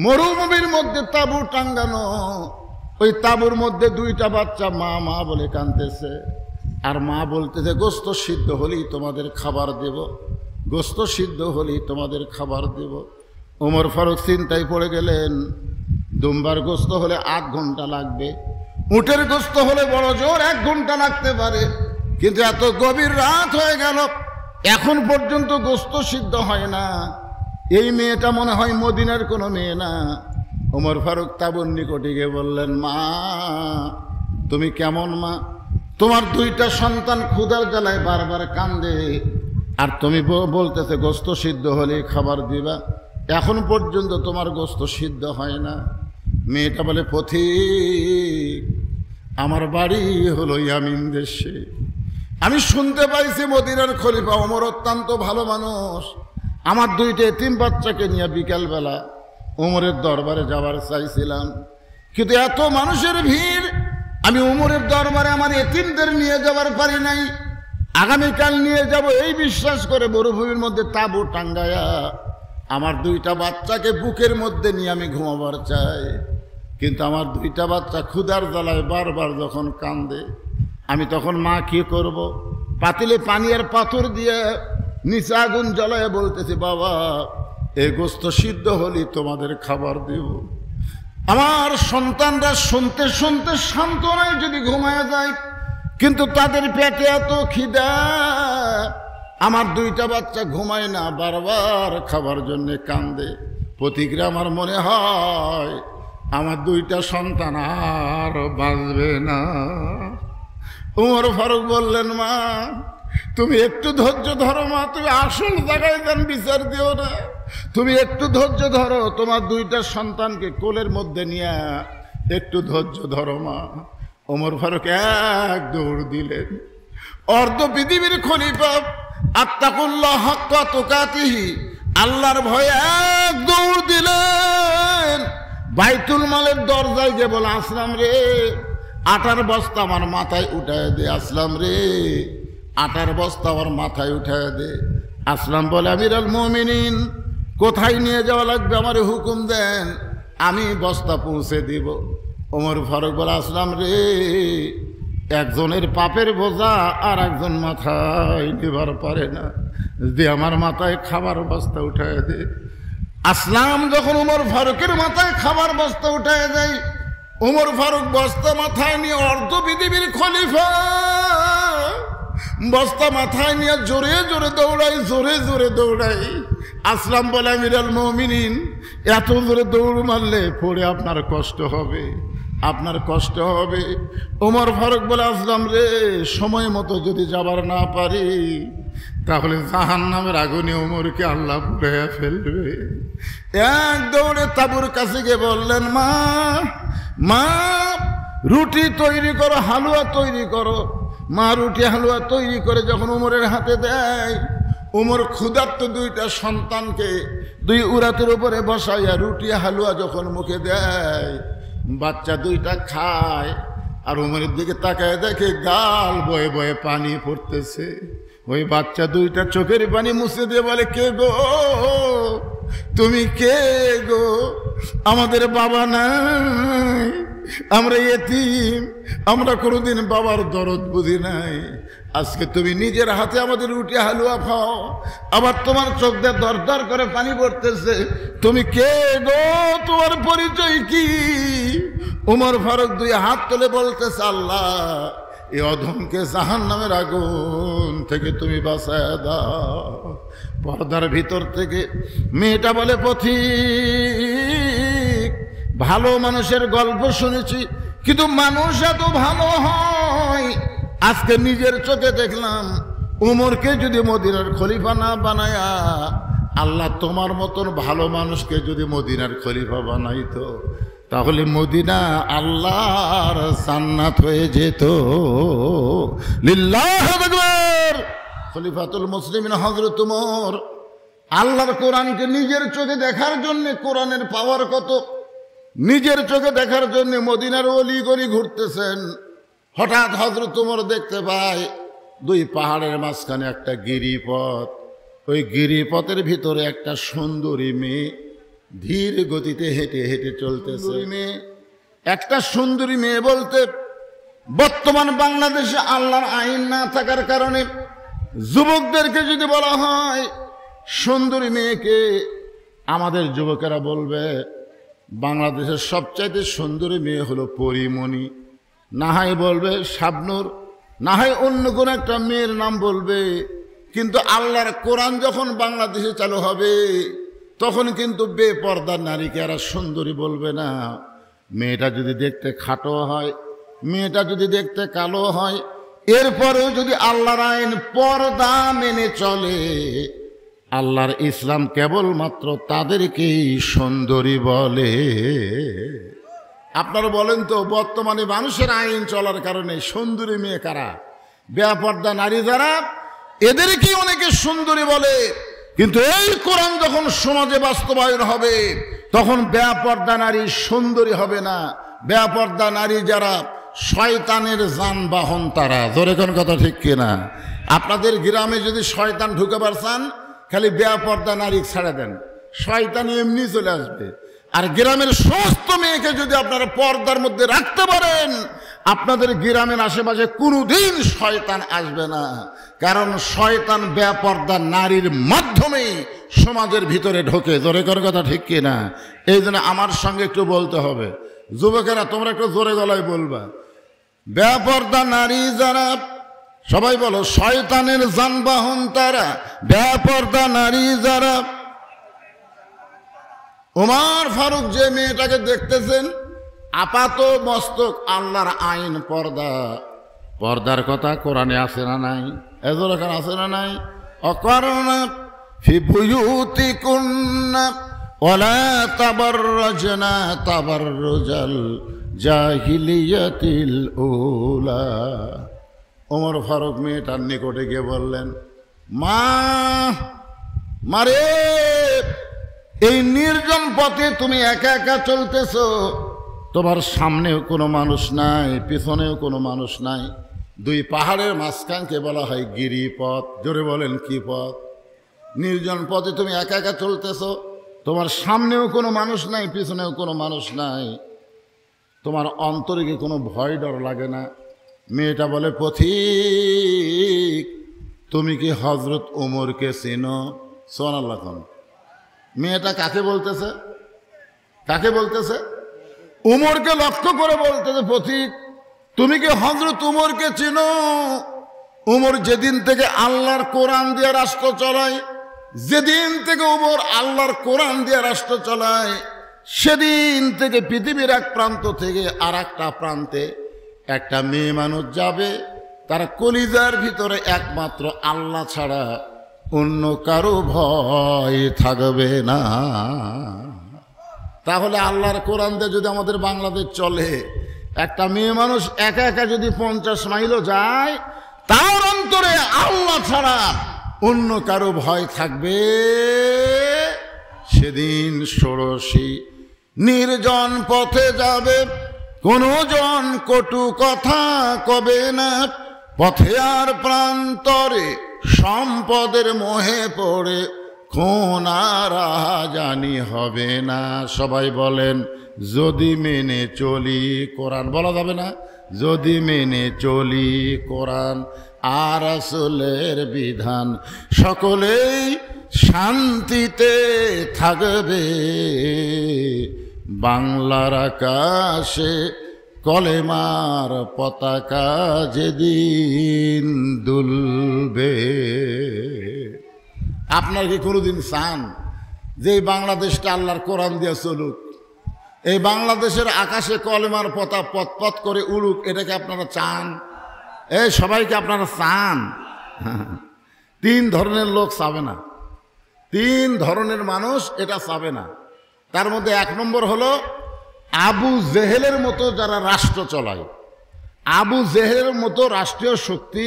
মরুভূমির মধ্যে তাঁবু টাঙ্গানো, ওই তাঁবুর মধ্যে দুইটা বাচ্চা মা মা বলে কাঁদতেছে। আর মা বলতেছে গোস্ত সিদ্ধ হলেই তোমাদের খাবার দেব, গোস্ত সিদ্ধ হলেই তোমাদের খাবার দেব। ওমর ফারুক চিন্তায় পড়ে গেলেন, দুম্বার গোস্ত হলে 8 ঘন্টা লাগবে, উটের গোস্ত হলে বড় জোর 1 ঘন্টা লাগতে পারে, কিন্তু এত গভীর রাত হয়ে গেল, এখন পর্যন্ত গোস্ত সিদ্ধ হয় না। এই মেয়েটা মনে হয় মদিনার কোনো মেয়ে না। ওমর ফারুক তাঁবুর নিকটে গিয়ে বললেন, মা তুমি কেমন মা? তোমার 2টা সন্তান ক্ষুধার জ্বালায় বারবার কান্দে, আর তুমি বলতেছে গোস্ত সিদ্ধ হলে খাবার দিবা, এখন পর্যন্ত তোমার গোস্ত সিদ্ধ হয় না। মেয়েটা বলে, পথিক আমার বাড়ি হলো ইয়ামিন দেশে, আমি শুনতে পাইছি মদিনার খলিফা ওমর অত্যন্ত ভালো মানুষ, আমার 2টা এতিম বাচ্চাকে নিয়ে বিকালবেলা ওমরের দরবারে যাওয়ার চাইছিলাম, কিন্তু এত মানুষের ভিড়, আমি ওমরের দরবারে আমার এতিমদের নিয়ে যাওয়ার পারি নাই। আগামীকাল নিয়ে যাব এই বিশ্বাস করে মরুভূমির মধ্যে তাঁবু টাঙ্গায়া আমার 2টা বাচ্চাকে বুকের মধ্যে নিয়ে আমি ঘুমাবার চাই, কিন্তু আমার 2টা বাচ্চা ক্ষুধার জ্বালায় বারবার যখন কান্দে, আমি তখন মা কি করব? পাতিলে পানি আর পাথর দিয়ে নিচে আগুন জ্বলায় বলতেছি, বাবা এই গোস্ত সিদ্ধ হলেই তোমাদের খাবার দেব। আমার সন্তানরা শুনতে শুনতে সান্ত্বনায় যদি ঘুমায় যায়, কিন্তু তাদের পেটে এত খিদা, আমার 2টা বাচ্চা ঘুমায় না, বারবার খাবার জন্য কান্দে। প্রতিক্রিয়া আমার মনে হয় আমার 2টা সন্তান আর বাঁচবে না। ওমর ফারুক বললেন, মা তুমি একটু ধৈর্য ধরো মা, তুমি আসল জায়গায় যান বিচার দিও না, তুমি একটু ধৈর্য ধরো, তোমার 2টা সন্তানকে কোলের মধ্যে নিয়ে একটু ধৈর্য ধরো মা। ওমর ফারুক 1 দৌড় দিলেন, অর্ধ পৃথিবীর খলিফা, আত্তাকুল্লাহ হাক্কা তুকাতিহি, আল্লাহর ভয়ে 1 দৌড় দিলেন, বাইতুল মালের দরজায় গিয়ে বলে, আসলাম রে আটার বস্তা আমার মাথায় উঠায় দে, আসলাম রে আটার বস্তা আমার মাথায় উঠায় দে। আসলাম বলে, আমিরুল মুমিনিন কোথায় নিয়ে যাওয়া লাগবে আমার হুকুম দেন, আমি বস্তা পৌঁছে দিব। ওমর ফারুক বলে, আসলাম রে একজনের পাপের বোঝা আর একজন মাথায় নেবার পারে না, যে আমার মাথায় খাবার বস্তা উঠায় দে। আসলাম যখন ওমর ফারুকের মাথায় খাবার বস্তা উঠায় দেয়, ওমর ফারুক বস্তা মাথায় নিয়ে, অর্ধ পৃথিবীর খলিফা বস্তা মাথায় নিয়ে জোরে জোরে দৌড়াই, জোরে জোরে দৌড়াই। আসলাম বলে, আমিরুল মুমিনিন এত জোরে দৌড় মারলে পড়ে আপনার কষ্ট হবে, আপনার কষ্ট হবে। ওমর ফারুক বলে, আসলাম রে সময় মতো যদি যাবার না পারি, তাহলে জাহান্নামের আগুনে ওমরকে আল্লাহ পুড়িয়ে ফেলবে। 1 দৌড়ে তাঁবুর কাছে গিয়ে বললেন, মা মা রুটি তৈরি করো, হালুয়া তৈরি করো। মা রুটি হালুয়া তৈরি করে যখন ওমরের হাতে দেয়, ওমর ক্ষুধার্ত 2টা সন্তানকে 2 উরাতের উপরে বসাইয়া রুটি হালুয়া যখন মুখে দেয়, বাচ্চা 2টা খায়, আর ওমরের দিকে তাকায় দেখে গাল বয়ে বয়ে পানি পড়তেছে। ওই বাচ্চা 2টা চোখের পানি মুছে দিয়ে বলে, কে গো তুমি, কে গো? আমাদের বাবা নাই, আমরা এতিম, আমরা কোনোদিন বাবার দরদ বুঝি নাই, আজকে তুমি নিজের হাতে আমাদের রুটি হালুয়া খাও, আবার তোমার চোখ দিয়ে দর দর করে পানি পড়তেছে, তুমি কে গো, তোমার পরিচয় কি? ওমর ফারুক 2 হাত তুলে বলতেছে, আল্লাহ এই অধমকে জাহান্নামের আগুন থেকে তুমি বাঁচায় দাও। পর্দার ভিতর থেকে মেয়েটা বলে, পথিক ভালো মানুষের গল্প শুনেছি, কিন্তু মানুষ এত ভালো হয় আজকে নিজের চোখে দেখলাম। উমরকে যদি মদিনার খলিফা না বানায়া আল্লাহ তোমার মতন ভালো মানুষকে যদি মদিনার খলিফা বানাইতো, তাহলে মদিনা আল্লাহর জান্নাত হয়ে যেত। লিল্লাহু আকবার। খলিফাতুল মুসলিমিন হযরত ওমর আল্লাহর কোরআনকে নিজের চোখে দেখার জন্য, কোরআনের পাওয়ার কত, নিজের চোখে দেখার জন্য মদিনার অলি গলি ঘুরতেছেন। হঠাৎ হযরত ওমর দেখতে পায় 2 পাহাড়ের মাঝখানে একটা গিরিপথ, ওই গিরিপথের ভিতরে একটা সুন্দরী মেয়ে ধীর গতিতে হেঁটে হেঁটে চলতেছে। একটা সুন্দরী মেয়ে বলতে বর্তমান বাংলাদেশে আল্লাহর আইন না থাকার কারণে যুবকদেরকে যদি বলা হয় সুন্দরী মেয়েকে, আমাদের যুবকেরা বলবে বাংলাদেশের সবচাইতে সুন্দরী মেয়ে হলো পরিমণি, না হয় বলবে শাবনূর, না হয় অন্য কোন একটা মেয়ের নাম বলবে। কিন্তু আল্লাহর কোরআন যখন বাংলাদেশে চালু হবে তখন কিন্তু বেপর্দা নারীকে আর সুন্দরী বলবে না। মেয়েটা যদি দেখতে খাটো হয়, মেয়েটা যদি দেখতে কালো হয়, এরপরেও যদি আল্লাহর আইন পর্দা মেনে চলে, আল্লাহর ইসলাম কেবলমাত্র তাদেরকেই সুন্দরী বলে। আপনারা বলেন তো, বর্তমানে মানুষের আইন চলার কারণে সুন্দরী মেয়ে কারা? বেপর্দা নারী যারা, এদেরকেই অনেকে সুন্দরী বলে। কিন্তু এই কোরআন যখন সমাজে বাস্তবায়ন হবে তখন বেপর্দা নারী সুন্দরী হবে না। বেপর্দা নারী যারা শয়তানের যানবাহন, তারা। জোরে কোন কথা ঠিক কিনা? আপনাদের গ্রামে যদি শয়তান ঢুকাবার চান, খালি বেপর্দা নারী ছেড়ে দেন, শয়তান এমনি চলে আসবে। আর গ্রামের সমস্ত মেয়েকে যদি আপনারা পর্দার মধ্যে রাখতে পারেন, আপনাদের গ্রামের আশেপাশে কোনোদিন শয়তান আসবে না। কারণ শয়তান বেপর্দা নারীর মাধ্যমেই সমাজের ভিতরে ঢোকে। জোরে করে কথা ঠিক কিনা? এই জন্য আমার সঙ্গে একটু বলতে হবে, যুবকেরা তোমরা একটু জোরে গলায় বলবা, বেপর্দা নারী যারা, সবাই বলো, শয়তানের যানবাহন তারা। বেপর্দা নারী যারা। ওমর ফারুক যে মেয়েটাকে দেখতেছেন, আপাত মস্তক আল্লাহর আইন পর্দা। পর্দার কথা কোরআনে আছে না নাই? এজোর এখানে আছে না নাই? অকারণা ফি বুয়ুতিকুন্না ওয়ালা তাবাররাজনা তাবাররুজাল জাহিলিয়াতিল উলা। ওমর ফারুক মেয়েটার নিকটে গিয়ে বললেন, মা, মারে, এই নির্জন পথে তুমি একা একা চলতেছ, তোমার সামনেও কোনো মানুষ নাই, পিছনেও কোনো মানুষ নাই। দুই পাহাড়ের মাঝখানকে বলা হয় গিরিপথ। জোরে বলেন কি পথ? নির্জন পথে তুমি একা একা চলতেছ, তোমার সামনেও কোনো মানুষ নাই, পিছনেও কোনো মানুষ নাই, তোমার অন্তরে কি কোনো ভয় ডর লাগে না? মেয়েটা বলে, পথিক, তুমি কি হজরত ওমরকে চেনো? সুবহানাল্লাহ। মেয়েটা কাকে বলতেছে? কাকে বলতেছে? উমরকে লক্ষ্য করে বলতেছে, পথিক, তুমি কি হযরত উমরকে চেনো? উমর যেদিন থেকে আল্লাহর কোরআন দিয়ে রাষ্ট্র চালায়, যেদিন থেকে উমর আল্লাহর কোরআন দিয়ে রাষ্ট্র চালায়, সেদিন থেকে পৃথিবীর এক প্রান্ত থেকে আর একটা প্রান্তে একটা মেয়ে মানুষ যাবে, তার কলিজার ভিতরে একমাত্র আল্লাহ ছাড়া অন্য কারো ভয় থাকবে না। তাহলে আল্লাহর কোরআন দিয়ে যদি আমাদের বাংলাদেশ চলে, একটা মেয়ে মানুষ একা একা যদি 50 মাইলও যায়, তার অন্তরে আল্লাহ ছাড়া অন্য কারো ভয় থাকবে। সেদিন ষোড়শী নির্জন পথে যাবে, কোনো জন কটু কথা কবে না, পথে আর প্রান্তরে সম্পদের মোহে পড়ে কোন রাহাজানি হবে না। সবাই বলেন, যদি মেনে চলি কোরআন। বলা যাবে না? যদি মেনে চলি কোরআন আর রাসূলের বিধান, সকলেই শান্তিতে থাকবে। বাংলার আকাশে কলেমার পতাকা যেদিন দুলবে। আপনার কি কোনোদিন চান যে এই বাংলাদেশটা আল্লাহর কোরআন দিয়ে চলুক, এই বাংলাদেশের আকাশে কলেমার পতাকা পথ করে উড়ুক? এটাকে আপনারা চান? এই সবাইকে আপনারা চান? 3 ধরনের লোক চাবে না, 3 ধরনের মানুষ এটা চাবে না। তার মধ্যে 1 নম্বর হলো আবু জেহেলের মতো যারা রাষ্ট্র চলায়। আবু জেহেলের মতো রাষ্ট্রীয় শক্তি,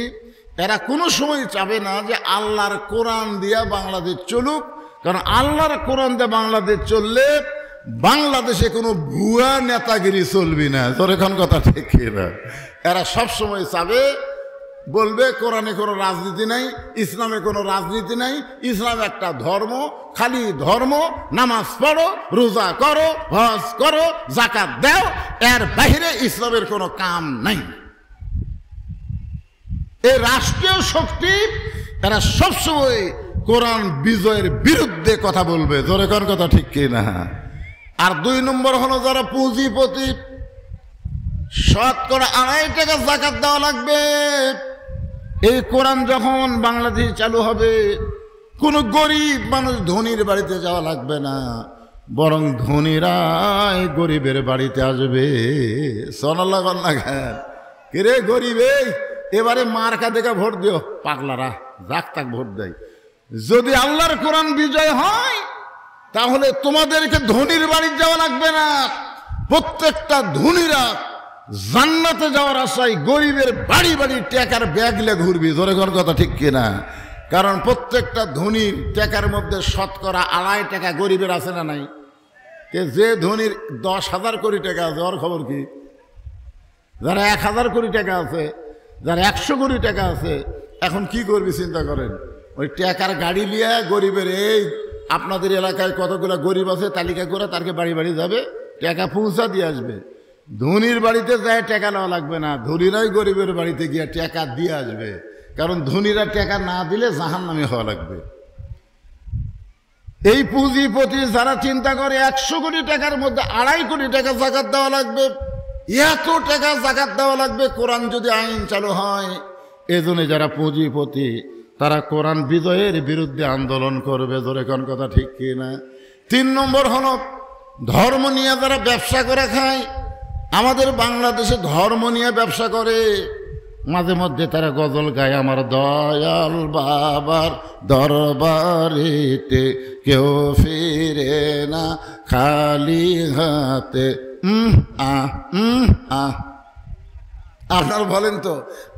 এরা কোনো সময় চাবে না যে আল্লাহর কোরআন দিয়া বাংলাদেশ চলুক। কারণ আল্লাহর কোরআন দিয়ে বাংলাদেশ চললে বাংলাদেশে কোনো ভুয়া নেতাগিরি চলবি না। তোর এখন কথা ঠিক না? এরা সবসময় চাবে বলবে কোরআনে কোনো রাজনীতি নাই, ইসলামে কোনো রাজনীতি নাই, ইসলাম একটা ধর্ম, খালি ধর্ম, নামাজ পড়ো, রোজা করো, হজ করো, যাকাত দাও, এর বাইরে ইসলামের কোনো কাম নাই। এই রাষ্ট্রীয় শক্তি এরা সবসময় কোরআন বিজয়ের বিরুদ্ধে কথা বলবে, জোরে কোন কথা ঠিক কি না? আর 2 নম্বর হলো যারা পুঁজিপতি, শতকরা 2.5 টাকা যাকাত দেওয়া লাগবে। এই কোরআন যখন বাংলাদেশে চালু হবে, কোনো গরিব মানুষ ধনীর বাড়িতে যাওয়া লাগবে না, বরং ধনীরাই গরিবের বাড়িতে আসবে। সোনাল্লাহ কন্যা কিরে গরিব, এবারে মার্কা দেখে ভোট দিও, পাগলারা যাক তাক ভোট দেয়। যদি আল্লাহর কোরআন বিজয় হয় তাহলে তোমাদেরকে ধনীর বাড়ি যাওয়া লাগবে না, প্রত্যেকটা ধনীরা জান্নাতে যাওয়ার আশায় গরিবের বাড়ি বাড়ি টাকার ব্যাগ লে ঘুরবি, জোরে কোন কথা ঠিক কিনা? কারণ প্রত্যেকটা ধনীর টাকার মধ্যে শতকরা 2.5 টাকা গরিবের আছে না নাই? যে ধনীর 10,000 কোটি টাকা আছে ওর খবর কি? যারা 1,000 কোটি টাকা আছে, যারা 100 কোটি টাকা আছে, এখন কি করবি চিন্তা করেন। ওই টাকার গাড়ি নিয়ে গরিবের, এই আপনাদের এলাকায় কতগুলো গরিব আছে তালিকা করে তারকে বাড়ি বাড়ি যাবে, টাকা পৌঁছা দিয়ে আসবে। ধনীর বাড়িতে যায় টাকা নেওয়া লাগবে না, ধনীরাই গরিবের বাড়িতে গিয়ে টাকা দিয়ে আসবে, কারণ ধনীরা টাকা না দিলে জাহান্নামী হওয়া লাগবে। এই পুঁজিপতি যারা চিন্তা করে 100 কোটি টাকার মধ্যে 2.5 কোটি টাকা যাকাত দেওয়া লাগবে, এত টাকা যাকাত দেওয়া লাগবে কোরআন যদি আইন চালু হয়, এজন্য যারা পুঁজিপতি তারা কোরআন বিজয়ের বিরুদ্ধে আন্দোলন করবে, জোরে কোন কথা ঠিক কি না? 3 নম্বর হলো ধর্ম নিয়ে যারা ব্যবসা করে খায়। আমাদের বাংলাদেশে ধর্ম নিয়ে ব্যবসা করে, মাঝে মধ্যে তারা গজল গায়, আমার দয়াল বাবার দরবারেতে কেউ ফিরে না খালি হাতে। আপনার বলেন তো,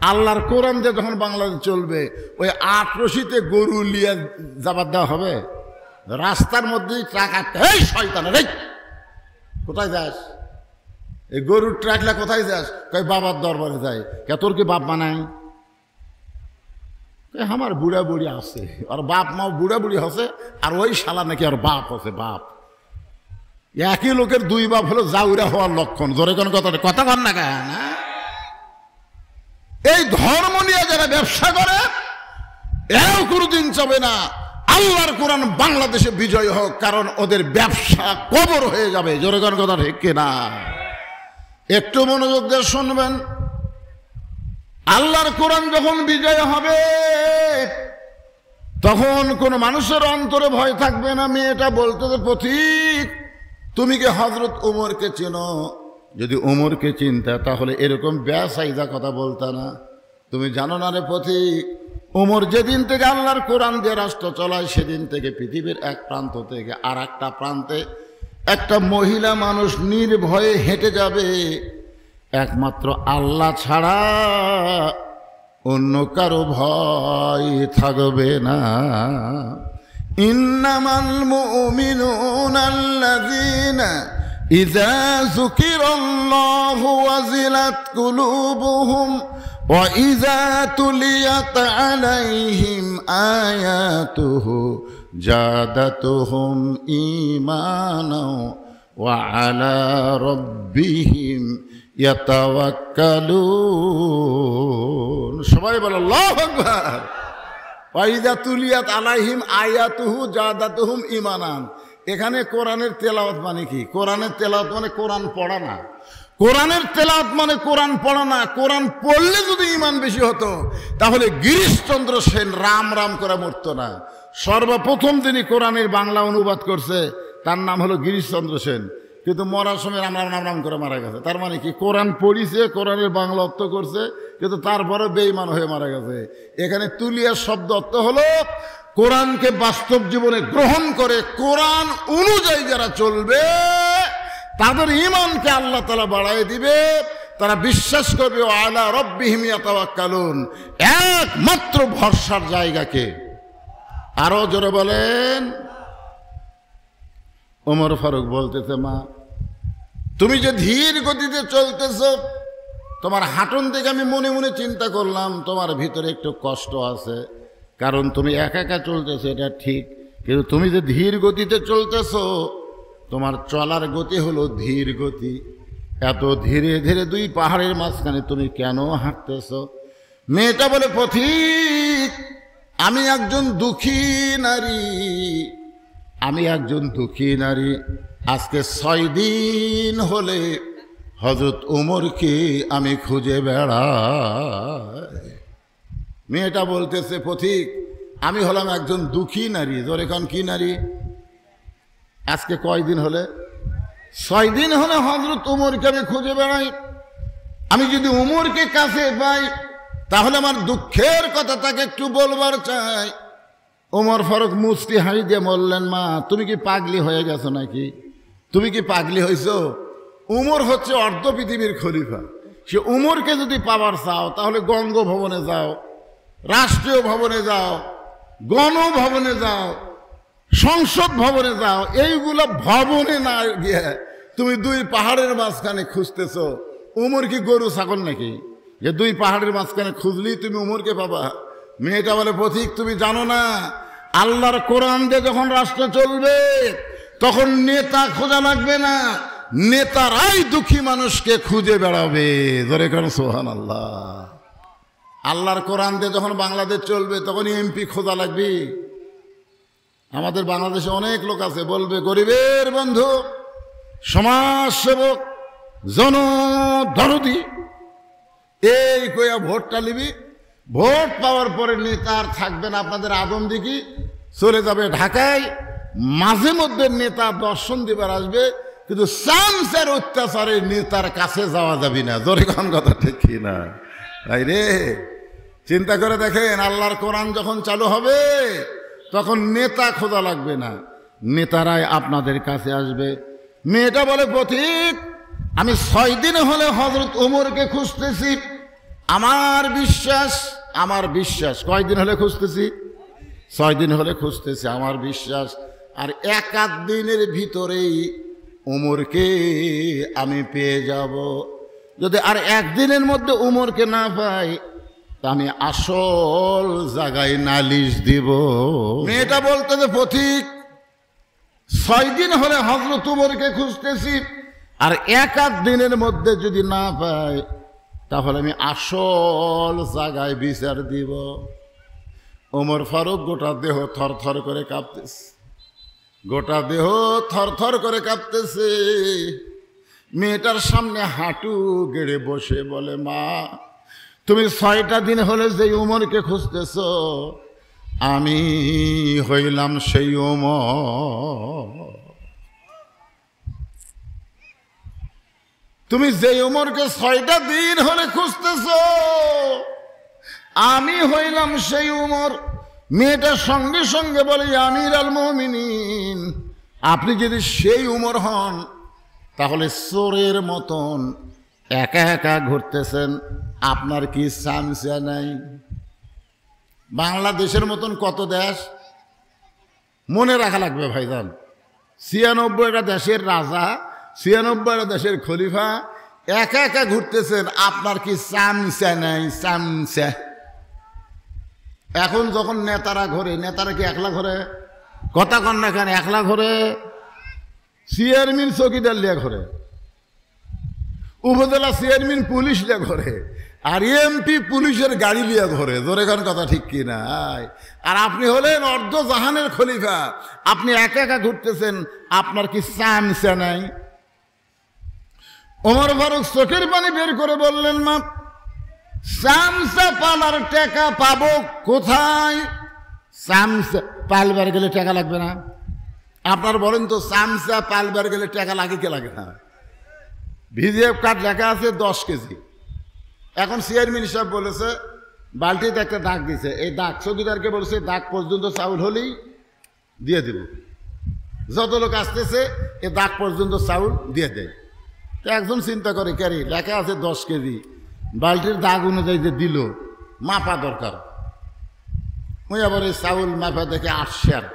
আল্লাহর কোরআন যে যখন বাংলাদেশ চলবে, ওই 8 রশিতে গরু লিয়ে যাবার দেওয়া হবে? রাস্তার মধ্যেই ট্রাক আটকে, এই শয়তানের, এই কোথায় যাস? এই গরুর ট্রাকলা কোথায় যাস? কই বাবার দরবারে যায়। কে তোর কি বাপ বানায়? আমার বুড়া বুড়ি আছে, আর বাপ মাও বুড়া বুড়ি হসে, আর ওই শালা নাকি আর বাপ হসে। বাপ একই লোকের 2 বাপ হলো জাউরা হওয়ার লক্ষণ, জোরে কোন কথা কথা কন না কেন? এই ধর্ম নিয়ে যারা ব্যবসা করে এরাও কোনোদিন চাবে না আল্লাহর কোরআন বাংলাদেশে বিজয় হোক, কারণ ওদের ব্যবসা কবর হয়ে যাবে, জোরে কোন কথা ঠিক কিনা? একটু মনোযোগ দিয়ে শুনবেন। আল্লাহর কোরআন যখন বিজয় হবে তখন কোন মানুষের অন্তরে ভয় থাকবে না। মেয়েটা বলতে পথিক, তুমি কি হযরত উমরকে চেনো? যদি উমরকে চিনতা তাহলে এরকম বেসাইজা কথা বলতা না। তুমি জানো না রে পথিক, উমর যেদিন থেকে আল্লাহর কোরআন দিয়ে রাষ্ট্র চলায়, সেদিন থেকে পৃথিবীর এক প্রান্ত থেকে আর একটা প্রান্তে একটা মহিলা মানুষ নির্ভয়ে হেঁটে যাবে, একমাত্র আল্লাহ ছাড়া অন্য কারো ভয় থাকবে না। ইন্নামাল মুমিনুনা আল্লাযীনা ইযা যুকিরাল্লাহু ওয়াজিলাত কুলুবুহুম ওয়া ইযা তুলিয়াত আলাইহিম আয়াতুহু জাদাতুহুম ঈমানাও ওয়া আলা রাব্বিহিম ইয়াতাওয়াক্কালুন। সবাই বলো আল্লাহু আকবার। ওয়া ইযা তুলিয়াত আলাইহিম আয়াতুহু জাদাতুহুম ঈমানান। এখানে কোরআনের তেলাওয়াত মানে কি? কোরআনের তেলাওয়াত মানে কোরআন পড়া না। কোরআনের তেলাওয়াত মানে কোরআন পড়া না। কোরআন পড়লে যদি ঈমান বেশি হতো তাহলে গিরিশচন্দ্র সেন রাম রাম করে মরতো না। সর্বপ্রথম যিনি কোরআনের বাংলা অনুবাদ করছে তার নাম হলো গিরিশচন্দ্র সেন, কিন্তু মরার সময় রাম রাম রাম রাম করে মারা গেছে। তার মানে কি? কোরআন পড়িছে, কোরআনের বাংলা অর্থ করছে, কিন্তু তারপরে বেঈমান হয়ে মারা গেছে। এখানে তুলিয়ার শব্দ অর্থ হলো কোরআনকে বাস্তব জীবনে গ্রহণ করে কোরআন অনুযায়ী যারা চলবে তাদের ঈমানকে আল্লাহ তাআলা বাড়ায় দিবে, তারা বিশ্বাস করবে আলা রাব্বিহিম ইয়াতাওয়াক্কালুন, একমাত্র ভরসার জায়গাকে। আরো জোরে বলেন। ওমর ফারুক বলতেছে, মা তুমি যে ধীর গতিতে চলতেছ তোমার হাঁটন থেকে আমি মনে মনে চিন্তা করলাম তোমার ভিতরে একটু কষ্ট আছে, কারণ তুমি একা একা চলতেছো, এটা ঠিক, কিন্তু তুমি যে ধীর গতিতে চলতেছো, তোমার চলার গতি হলো ধীর গতি। এত ধীরে ধীরে দুই পাহাড়ের মাঝখানে তুমি কেন হাঁটতেছো? মেয়েটা বলে, পথিক, আমি একজন দুঃখী নারী, আমি একজন দুঃখী নারী। আজকে 6 দিন হলে হযরত উমরকে আমি খুঁজে বেড়াই। মেয়েটা বলতেছে, পথিক, আমি হলাম একজন দুঃখী নারী। জোরে কোন, কি নারী? আজকে কয় দিন হলে? 6 দিন হলে হযরত উমরকে আমি খুঁজে বেড়াই। আমি যদি উমরকে কাছে পাই তাহলে আমার দুঃখের কথা তাকে একটু বলবার চাই। ওমর ফারুক মুচকি হাসি দিয়ে বললেন, মা, তুমি কি পাগলি হয়ে গেছো নাকি? তুমি কি পাগলি হয়েছো? উমর হচ্ছে অর্ধ পৃথিবীর খলিফা। সে উমরকে যদি পাবার চাও তাহলে বঙ্গভবনে যাও, রাষ্ট্রীয় ভবনে যাও, গণভবনে যাও, সংসদ ভবনে যাও। এইগুলো ভবনে না গিয়ে তুমি দুই পাহাড়ের মাঝখানে খুঁজতেছো। উমর কি গরু ছাগল নাকি যে দুই পাহাড়ের মাঝখানে খুঁজলেই তুমি উমরকে পাবা? মেয়েটা বলে, পথিক, তুমি জানো না, আল্লাহর কোরআন দিয়ে যখন রাষ্ট্র চলবে তখন নেতা খোঁজা লাগবে না, নেতারাই দুঃখী মানুষকে খুঁজে বেড়াবে। ধরে কেন সুবহানাল্লাহ। আল্লাহর কোরআন দিয়ে যখন বাংলাদেশ চলবে তখন এমপি খোঁজা লাগবে। আমাদের বাংলাদেশে অনেক লোক আছে, বলবে গরিবের বন্ধু, সমাজসেবক, জনদরদি, এই কইয়া ভোটটা নিবি। ভোট পাওয়ার পরে নেতা আর থাকবে না, আপনাদের আদম দিকি চলে যাবে ঢাকায়। মাঝে মধ্যে নেতা দর্শন দিবার আসবে, কিন্তু চামচার অত্যাচারে নেতার কাছে যাওয়া যাবে না। জোরে কোন কথা, ঠিক কি না? তাই রে, চিন্তা করে দেখেন, আল্লাহর কোরআন যখন চালু হবে তখন নেতা খোঁজা লাগবে না, নেতারাই আপনাদের কাছে আসবে। মেয়েটা বলে, পথিক, আমি 6 দিন হলে হযরত ওমরকে খুঁজতেছি। আমার বিশ্বাস, আমার বিশ্বাস, কয়দিন হলে খুঁজতেছি? 6 দিন হলে খুঁজতেছি, আমার বিশ্বাস। আর 1-8 দিনের ভিতরেই উমরকে আমি পেয়ে যাব। যদি আর 1 দিনের মধ্যে উমরকে না পাই তা আমি আসল জায়গায় নালিশ দিব। মেয়েটা বলতে যে, পথিক, 6 দিন হলে হযরত উমরকে খুঁজতেছি, আর 1-8 দিনের মধ্যে যদি না পাই তাহলে আমি আসল জায়গায় বিচার দিব। ওমর ফারুক গোটা দেহ থরথর করে কাঁপতেছে, গোটা দেহ থরথর করে কাঁপতেছে। মেয়েটার সামনে হাঁটু গেড়ে বসে বলে, মা, তুমি 6টা দিন হলে যে উমরকে খুঁজতেছ, আমি হইলাম সেই উমর। তুমি যে উমরকে 6টা দিন হলে খুঁজতেছ, আমি হইলাম সেই উমর। মেয়েটার সঙ্গে সঙ্গে বলে, আমির আল মুমিনিন, আপনি যদি সেই উমর হন তাহলে চোরের মতন একা একা ঘুরতেছেন, আপনার কি চামচা নাই? বাংলাদেশের মতন কত দেশ মনে রাখা লাগবে ভাইজান। 96টা দেশের রাজা, 96টা দেশের খলিফা একা একা ঘুরতেছেন, আপনার কি চামচা নাই? চামচা। এখন যখন নেতারা ঘোরে, নেতারা কি একলা ঘোরে? কথা কন না কেন? একলা ঘোরে? চেয়ারম্যান চৌকিদার লিয়া ঘোরে, উপজেলা চেয়ারম্যান পুলিশ লিয়া ঘোরে, আর এমপি পুলিশের গাড়ি লিয়া ঘোরে। জোরে কোন কথা, ঠিক কি না? আর আপনি হলেন অর্ধ জাহানের খলিফা, আপনি একা একা ঘুরতেছেন, আপনার কি চামচা নাই? ওমর ফারুক চোখের পানি বের করে বললেন, মা, চামচা পালার টাকা পাবো কোথায়? চামচা পালবার গেলে টাকা লাগবে না? আপনার বলেন তো, চামচা পালবার গেলে টাকা লাগে কি লাগে না? ভিজিএফ কার্ড লেখা আছে 10 কেজি। এখন চেয়ারম্যান সাহেব বলেছে, বালতিতে একটা দাগ দিছে, এই দাগ চৌকিদারকে বলছে দাগ পর্যন্ত চাউল হলেই দিয়ে দেব। যত লোক আসতেছে এই দাগ পর্যন্ত চাউল দিয়ে দেয়। তো একজন চিন্তা করে, ক্যারি লেখা আছে 10 কেজি, বালতির দাগ অনুযায়ী যে দিল, মাপা দরকার। ওই আবার এই চাউল মাপা দেখে 8 সের।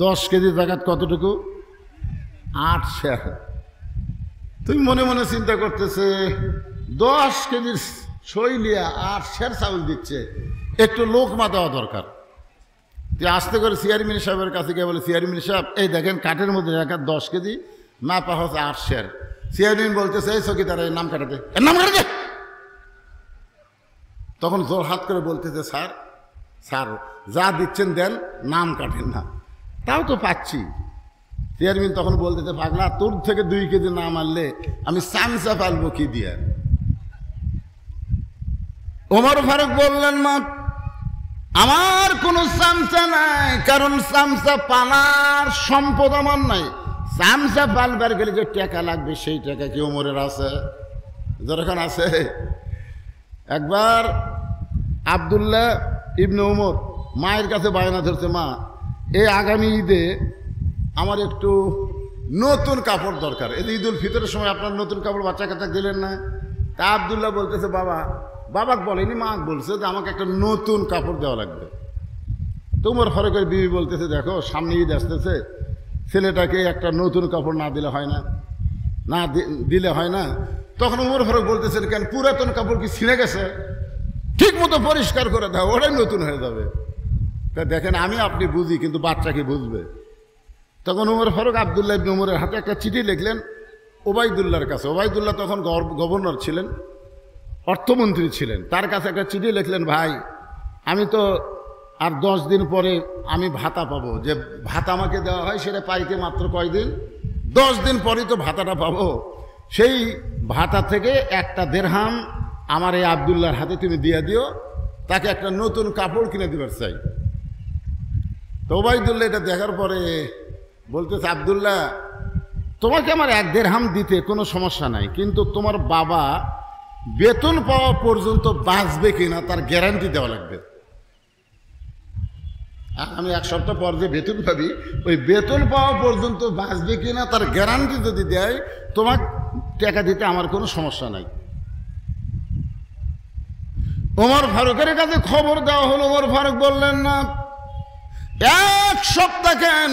10 কেজি জায়গাত কতটুকু? 8 সের। তুমি মনে মনে চিন্তা করতেছে, 10 কেজির শৈলিয়া আর শের চাউল দিচ্ছে, একটু লোকমা দেওয়া দরকার। তুই আস্তে করে চেয়ারম্যান সাহেবের কাছে গিয়ে বলে, চেয়ারম্যান সাহেব এই দেখেন কাঠের মধ্যে রাখা 10 কেজি মাপা হচ্ছে 8 শের। চেয়ারম্যান বলতেছে, এই চকিদার এই নাম কাটাতে, এর নাম কাটাতে। তখন জোর হাত করে বলতেছে, স্যার স্যার যা দিচ্ছেন দেন, নাম কাটেন না। তাও তো পাচ্ছি। চেয়ারম্যান তখন বলতেছে, পাগলা তোর থেকে 2 কেজি না মারলে আমি চামচা পালবো কি দিয়ে? ওমর ফারুক বললেন, মা আমার কোনো চামচা নাই, কারণ চামচা পালার সম্পদ আমার নাই। চামচা পালবার গেলে যে টাকা লাগবে সেই টাকা কি ওমরের আছে? যখন আছে। একবার আব্দুল্লাহ ইবনে ওমর মায়ের কাছে বায়না ধরছে, মা এই আগামী ঈদে আমার একটু নতুন কাপড় দরকার। এই ঈদুল ফিতরের সময় আপনার নতুন কাপড় বাচ্চা কাচ্চা দিলেন না? তা আব্দুল্লাহ বলতেছে, বাবাকে বলেনি, মা বলছে যে আমাকে একটা নতুন কাপড় দেওয়া লাগবে। তোমার ফারুকের বিবি বলতেছে, দেখো সামনে ঈদ আসতেছে, ছেলেটাকে একটা নতুন কাপড় না দিলে হয় না, না দিলে হয় না। তখন উমর ফারুক বলতেছেন, কেন পুরাতন কাপড় কি ছিঁড়ে গেছে? ঠিক মতো পরিষ্কার করে দাও, ওটাই নতুন হয়ে যাবে। তা দেখেন আমি আপনি বুঝি, কিন্তু বাচ্চা কি বুঝবে? তখন উমর ফারুক আব্দুল্লাহ ইবনে উমরের হাতে একটা চিঠি লিখলেন ওবায়দুল্লাহর কাছে। ওবায়দুল্লাহ তখন গভর্নর ছিলেন, অর্থমন্ত্রী ছিলেন। তার কাছে একটা চিঠি লিখলেন, ভাই আমি তো আর 10 দিন পরে আমি ভাতা পাবো। যে ভাতা আমাকে দেওয়া হয় সেটা পাইতে মাত্র কয়দিন? 10 দিন পরেই তো ভাতাটা পাবো। সেই ভাতা থেকে একটা দেরহাম আমার এই আব্দুল্লাহর হাতে তুমি দিয়ে দিও, তাকে একটা নতুন কাপড় কিনে দিবার চাই। তো ওবায়দুল্লাহ এটা দেখার পরে বলতেছে, আব্দুল্লাহ তোমাকে আমার 1 দেরহাম দিতে কোনো সমস্যা নাই, কিন্তু তোমার বাবা বেতন পাওয়া পর্যন্ত বাঁচবে কিনা তার গ্যারান্টি দেওয়া লাগবে। আমি 1 সপ্তাহ পর যে বেতন পাবি, ওই বেতন পাওয়া পর্যন্ত বাঁচবে কিনা তার গ্যারান্টি যদি দেয়, তোমার টাকা দিতে আমার কোনো সমস্যা নাই। ওমর ফারুকের কাছে খবর দেওয়া হলো। ওমর ফারুক বললেন, না 1 সপ্তাহ কেন,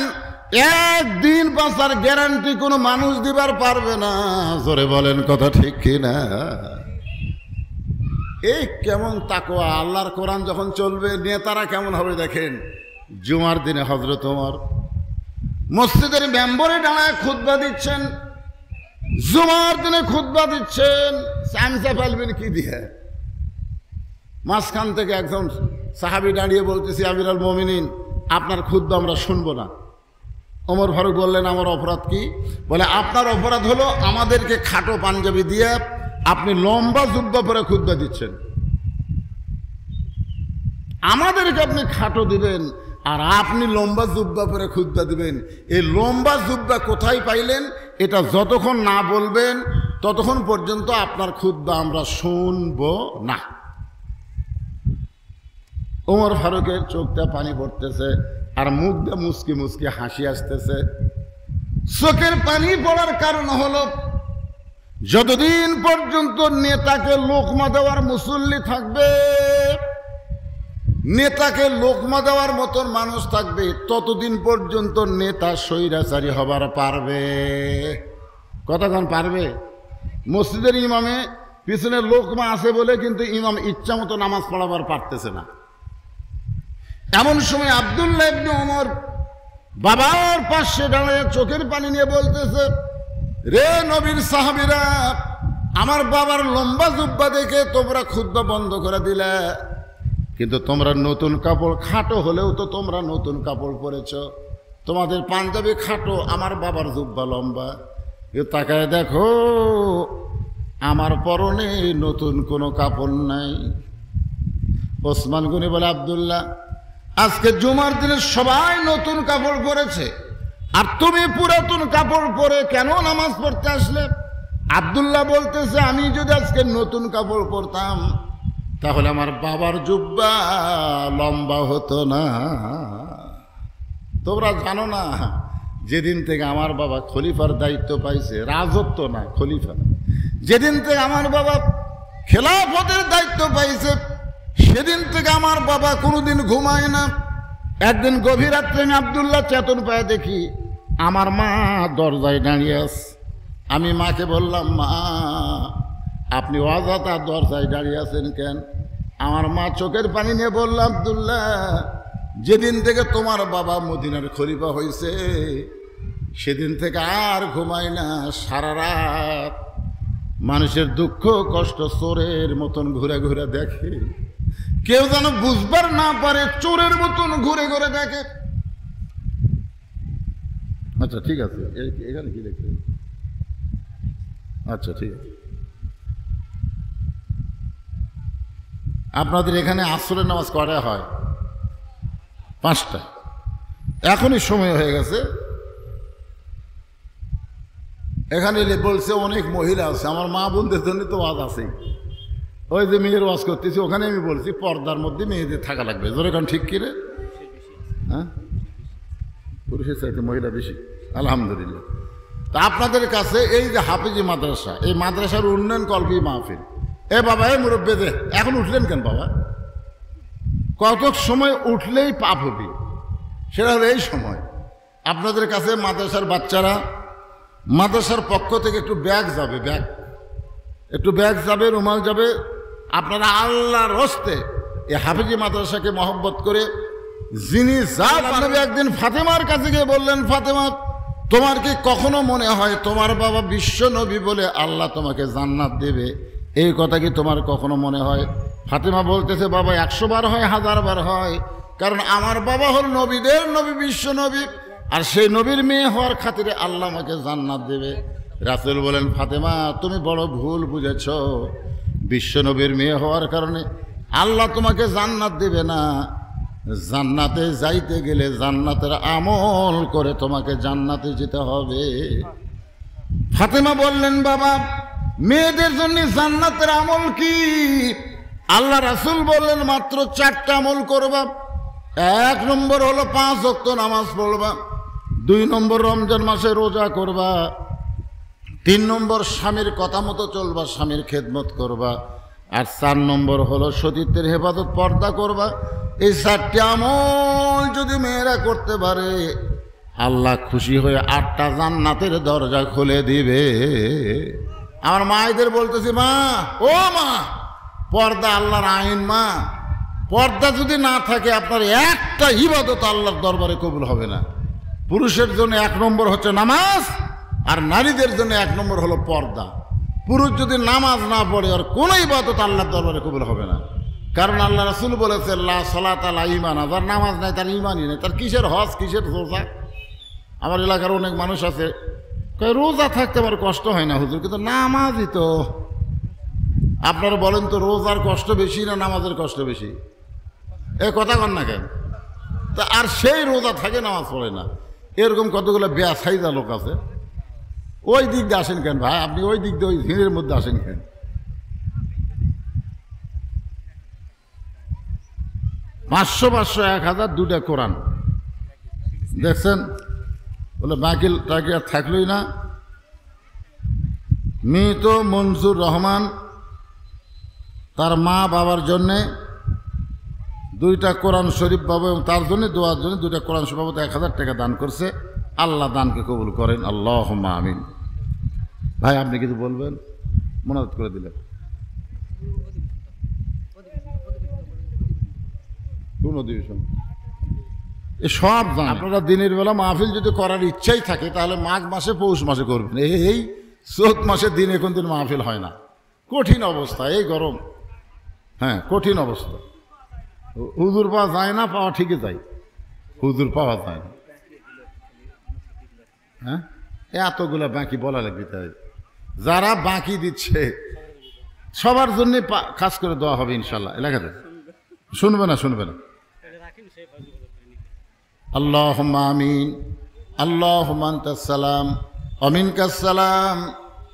1 দিন বাঁচার গ্যারান্টি কোনো মানুষ দিবার পারবে না। জোরে বলেন কথা ঠিক কিনা? এই কেমন তাকওয়া! আল্লাহর কোরআন যখন চলবে, নেতারা কেমন হবে দেখেন। জুমার দিনে হযরত ওমর মসজিদের মেম্বরে দাঁড়ায় খুতবা দিচ্ছেন, জুমার দিনে খুতবা দিচ্ছেন, চামচা ফেলবেন কি দিয়ে? মাঝখান থেকে একজন সাহাবী দাঁড়িয়ে বলতেছি, আমিরুল মুমিনিন আপনার খুতবা আমরা শুনবো না। ওমর ফারুক বললেন, আমার অপরাধ কি? বলে, আপনার অপরাধ হলো আমাদেরকে খাটো পাঞ্জাবি দিয়ে আপনি লম্বা জুব্বা পরে খুতবা দিচ্ছেন। আমাদেরকে আপনি খাটো দিবেন আর আপনি লম্বা জুব্বা পরে খুতবা দিবেন। এই লম্বা জুব্বা কোথায় পাইলেন? এটা যতক্ষণ না বলবেন ততক্ষণ পর্যন্ত আপনার খুতবা আমরা শুনব না। ওমর ফারুকের চোখটা পানি পড়তেছে আর মুখ দিয়ে মুচকি মুচকি হাসি আসতেছে। চোখের পানি পড়ার কারণ হলো, যতদিন পর্যন্ত নেতাকে লোকমা দেওয়ার মুসল্লি থাকবে, নেতাকে লোকমা দেওয়ার মতন মানুষ থাকবে, ততদিন পর্যন্ত নেতা স্বৈরাচারী হবার পারবে। কতক্ষণ পারবে? মসজিদের ইমামে পিছনে লোকমা আছে বলে কিন্তু ইমাম ইচ্ছা মতো নামাজ পড়াবার পারতেছে না। এমন সময় আব্দুল্লাহ ইবনে ওমর বাবার পাশে দাঁড়িয়ে চোখের পানি নিয়ে বলতেছে, রে নবীর সাহাবীরা, আমার বাবার লম্বা জুব্বা দেখে তোমরা খুতবা বন্ধ করে দিলে, কিন্তু তোমরা নতুন কাপড়, খাটো হলেও তো তোমরা নতুন কাপড় পরেছ। তোমাদের পাঞ্জাবি খাটো, আমার বাবার জুব্বা লম্বা। তাকায় দেখো আমার পরনে নতুন কোনো কাপড় নাই। ওসমান গনি বলে, আব্দুল্লাহ আজকে জুমার দিনে সবাই নতুন কাপড় পরেছে, আর তুমি পুরাতন কাপড় পরে কেন নামাজ পড়তে আসলে? আব্দুল্লাহ বলতেছে, আমি যদি আজকে নতুন কাপড় পরতাম তাহলে আমার বাবার জুব্বা লম্বা হতো না। তোমরা জানো না, যেদিন থেকে আমার বাবা খলিফার দায়িত্ব পাইছে, রাজত্ব না খলিফা, যেদিন থেকে আমার বাবা খেলাফতের দায়িত্ব পাইছে, সেদিন থেকে আমার বাবা কোনোদিন ঘুমায় না। একদিন গভীর রাত্রে আমি আব্দুল্লাহ চেতন পায়ে দেখি আমার মা দরজায় দাঁড়িয়ে আছে। আমি মাকে বললাম, মা আপনি অযথা দরজায় দাঁড়িয়ে আছেন কেন? আমার মা চোখের পানি নিয়ে বলল, আব্দুল্লাহ, যেদিন থেকে তোমার বাবা মদিনার খলিফা হয়েছে সেদিন থেকে আর ঘুমাই না, সারা রাত মানুষের দুঃখ কষ্ট চোরের মতন ঘুরে ঘুরে দেখে, কেউ যেন বুঝবার না পারে, চোরের মতন ঘুরে ঘুরে দেখে। আচ্ছা ঠিক আছে, এখানে কি দেখতে? আচ্ছা ঠিক আছে। আপনাদের এখানে আসরের নামাজ কয়টা হয়? 5টা। এখনই সময় হয়ে গেছে। এখানে বলছে অনেক মহিলা আছে, আমার মা বোনদের জন্য তো ওয়াজ আছেই। ওই যে মেয়ের ওয়াজ করতেছি, ওখানে আমি বলছি পর্দার মধ্যে মেয়েদের থাকা লাগবে। জোরে কারণ ঠিক কিরে? হ্যাঁ, পুরুষের চাইতে মহিলা বেশি, আলহামদুলিল্লাহ। তা আপনাদের কাছে এই যে হাফিজি মাদ্রাসা, এই মাদ্রাসার উন্নয়ন কল্পী মাহফিল, এ বাবা, এ মুরব্বী দে, এখন উঠলেন কেন বাবা? কত সময় উঠলেই পাপ হবে, সেটা হলো এই সময়। আপনাদের কাছে মাদ্রাসার বাচ্চারা, মাদ্রাসার পক্ষ থেকে একটু ব্যাগ যাবে, একটু ব্যাগ যাবে, রুমাল যাবে। আপনারা আল্লাহর হস্তে এই হাফিজি মাদ্রাসাকে মহব্বত করে, যিনি যা পারবে, একদিন ফাতেমার কাছে গিয়ে বললেন, ফাতেমা, তোমার কি কখনো মনে হয় তোমার বাবা বিশ্ব নবী বলে আল্লাহ তোমাকে জান্নাত দেবে? এই কথা কি তোমার কখনো মনে হয়? ফাতেমা বলতেছে, বাবা 100 বার হয়, 1000 বার হয়, কারণ আমার বাবা হল নবীদের নবী, বিশ্ব নবী, আর সেই নবীর মেয়ে হওয়ার খাতিরে আল্লাহ আমাকে জান্নাত দেবে। রাসূল বলেন, ফাতেমা, তুমি বড় ভুল বুঝেছ। বিশ্ব নবীর মেয়ে হওয়ার কারণে আল্লাহ তোমাকে জান্নাত দেবে না। জান্নাতে যাইতে গেলে জান্নাতের আমল করে তোমাকে জান্নাতে যেতে হবে। ফাতেমা বললেন, বাবা, মেয়েদের জন্য জান্নাতের আমল কি? আল্লাহ রাসূল বললেন, মাত্র 4টা আমল করবা। 1 নম্বর হলো 5 ওয়াক্ত নামাজ পড়বা, 2 নম্বর রমজান মাসে রোজা করবা, 3 নম্বর স্বামীর কথা মতো চলবা, স্বামীর খেদমত করবা, আর 4 নম্বর হলো সতীত্বের হেফাজত, পর্দা করবা। এই 4টি আমল যদি মেয়েরা করতে পারে, আল্লাহ খুশি হয়ে 8টা জান্নাতের দরজা খুলে দিবে। আমার মায়েদের বলতেছি, মা, ও মা, পর্দা আল্লাহর আইন মা। পর্দা যদি না থাকে, আপনার একটা ইবাদত আল্লাহর দরবারে কবুল হবে না। পুরুষের জন্য 1 নম্বর হচ্ছে নামাজ, আর নারীদের জন্য 1 নম্বর হলো পর্দা। পুরুষ যদি নামাজ না পড়ে, আর কোনো ইবাদত আল্লাহর দরবারে কবুল হবে না। কারণ আল্লাহ রাসূল বলেছে, লা সালাতা লা ঈমান, যার নামাজ নাই তার ঈমানই নেই, তার কিসের হজ, কিসের রোজা? আমার এলাকার অনেক মানুষ আছে, রোজা থাকতে আমার কষ্ট হয় না হুজুর, কিন্তু নামাজই তো। আপনারা বলেন তো, রোজার কষ্ট বেশি না নামাজের কষ্ট বেশি? এ কথা কন না কেন? তা আর সেই রোজা থাকে, নামাজ পড়ে না, এরকম কতগুলো বেয়াসাইজা লোক আছে। ওই দিক দিয়ে আসেন কেন ভাই? আপনি ওই দিক দিয়ে, ওই ভিড়ের মধ্যে আসেন কেন? 500, 1000, 2টা কোরআন দেখছেন, বলে বাকি টাকি আর থাকলোই না। মৃত মনজুর রহমান তার মা বাবার জন্যে 2টা কোরআন শরীফ পাবো, এবং তার জন্য দোয়ার জন্য 2টা কোরআন শরীফ বাবদ 1000 টাকা দান করছে। আল্লাহ দানকে কবুল করেন, আল্লাহুম্মা আমিন। ভাই, আপনি কিছু বলবেন? মনোনীত করে দিলেন। কোন অধিবেশন? এ সব জানেন আপনারা। দিনের বেলা মাহফিল যদি করার ইচ্ছাই থাকে, তাহলে মাঘ মাসে, পৌষ মাসে করবেন। এই চৈত মাসে দিনে কোন দিন মাহফিল হয় না। কঠিন অবস্থা, এই গরম, হ্যাঁ কঠিন অবস্থা। হুজুর পাওয়া যায় না, পাওয়া ঠিকই যায়, হুজুর পাওয়া যায় না। হ্যাঁ, এতগুলা বাকি বলা লাগবে। তাই যারা বাকি দিচ্ছে সবার জন্য কাজ করে দেওয়া হবে ইনশাল্লাহ এলাকাতে। শুনবে না, শুনবে না। আল্লাহুম্মা আমিন। আল্লাহুম্মা আনতাস সালাম ওয়া মিনকাস সালাম,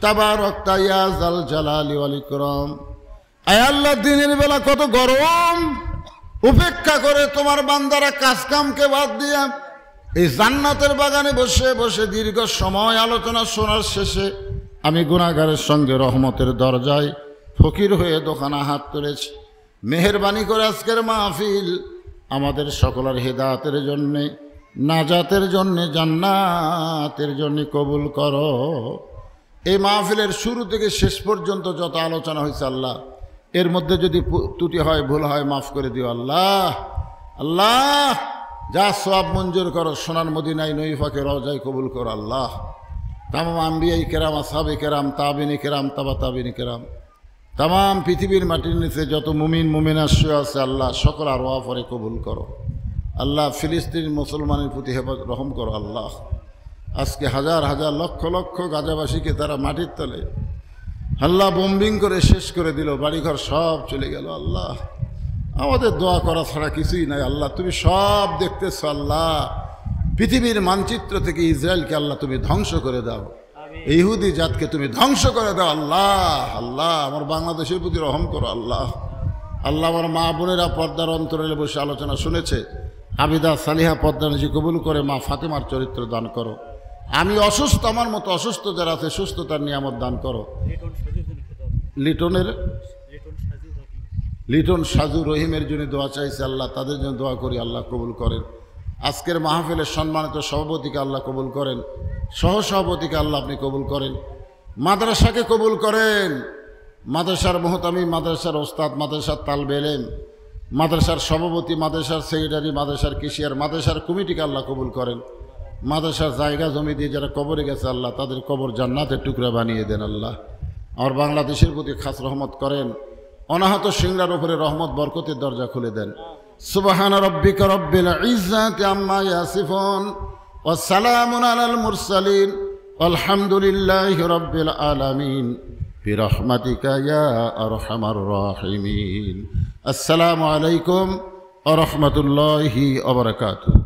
তাবারাকতা ইয়া যাল জালালি ওয়াল ইকরাম। আয় আল্লাহ, দিনের বেলা কত গরম, উপেক্ষা করে তোমার বান্দারা কাজ কামকে বাদ দিয়া এই জান্নাতের বাগানে বসে বসে দীর্ঘ সময় আলোচনা শোনার শেষে আমি গুনাহগারের সঙ্গে রহমতের দরজায় ফকির হয়ে দোকানে হাত তুলেছি। মেহেরবানি করে আজকের মাহফিল আমাদের সকলের হেদায়েতের জন্যে, নাজাতের জন্যে, জান্নাতের জন্যে কবুল করো। এই মাহফিলের শুরু থেকে শেষ পর্যন্ত যত আলোচনা হয়েছে আল্লাহ, এর মধ্যে যদি ত্রুটি হয়, ভুল হয়, মাফ করে দিও আল্লাহ। আল্লাহ যা সওয়াব মঞ্জুর করো, সোনার মদিনায় নঈফাকে রওজায় কবুল করো আল্লাহ। তামাম আম্বিয়াই কেরাম, আসহাবে কেরাম, তাবিনী কেরাম, তাবা তাবিনী কেরাম, তামাম পৃথিবীর মাটির নিচে যত মুমিন মুমিনা শুয়ে আছে আল্লাহ, সকল আর ওয়া পরে কবুল করো আল্লাহ। ফিলিস্তিন মুসলমানের প্রতি হেফাজত রহম করো আল্লাহ। আজকে হাজার হাজার লক্ষ লক্ষ গাজাবাসীকে তারা মাটির তলে আল্লাহ বোম্বিং করে শেষ করে দিল, বাড়িঘর সব চলে গেল আল্লাহ। আমাদের দোয়া করা ছাড়া কিছুই নাই আল্লাহ, তুমি সব দেখতেছো আল্লাহ। পৃথিবীর মানচিত্র থেকে ইসরায়েলকে আল্লাহ তুমি ধ্বংস করে দাও, ইহুদি জাতকে তুমি ধ্বংস করে দাও আল্লাহ। আল্লাহ আমার বাংলাদেশের প্রতি রহম করো আল্লাহ। আল্লাহ আমার মা বোনেরা পর্দার অন্তরালে বসে আলোচনা শুনেছে, আবিদা সালিহা পদ্মানজি কবুল করে, মা ফাতেমার চরিত্র দান করো। আমি অসুস্থ, আমার মতো অসুস্থ যারা আছে সুস্থতার নিয়ামত দান করো। লিটন সাজু রহিমের জন্য দোয়া চাইছে আল্লাহ, তাদের জন্য দোয়া করি আল্লাহ কবুল করেন। আজকের মাহফিলের সম্মানিত সভাপতিকে আল্লাহ কবুল করেন, সহসভাপতিকে আল্লাহ আপনি কবুল করেন, মাদ্রাসাকে কবুল করেন, মাদ্রাসার মোহতামি, মাদ্রাসার ওস্তাদ, মাদ্রাসার তালবে ইলম, মাদ্রাসার সভাপতি, মাদ্রাসার সেক্রেটারি, মাদ্রাসার কেশিয়ার, মাদ্রাসার কমিটিকে আল্লাহ কবুল করেন। মাদ্রাসার জায়গা জমি দিয়ে যারা কবরে গেছে আল্লাহ, তাদের কবর জান্নাতের টুকরা বানিয়ে দেন আল্লাহ। আর বাংলাদেশের প্রতি খাস রহমত করেন, অনাহত সিংড়ার উপরে রহমত বরকতের দরজা খুলে দেন। সুবহান রাব্বিকা রাব্বিল ইজ্জাতি আম্মা ইয়াসিফুন ওয়া সালামুন আলাল মুরসালিন আলহামদুলিল্লাহি রাব্বিল আলামিন বিরহমাতিকা ইয়া আরহামার রাহিমিন। আসসালামু আলাইকুম ওয়া রাহমাতুল্লাহি ওয়া বারাকাতুহু।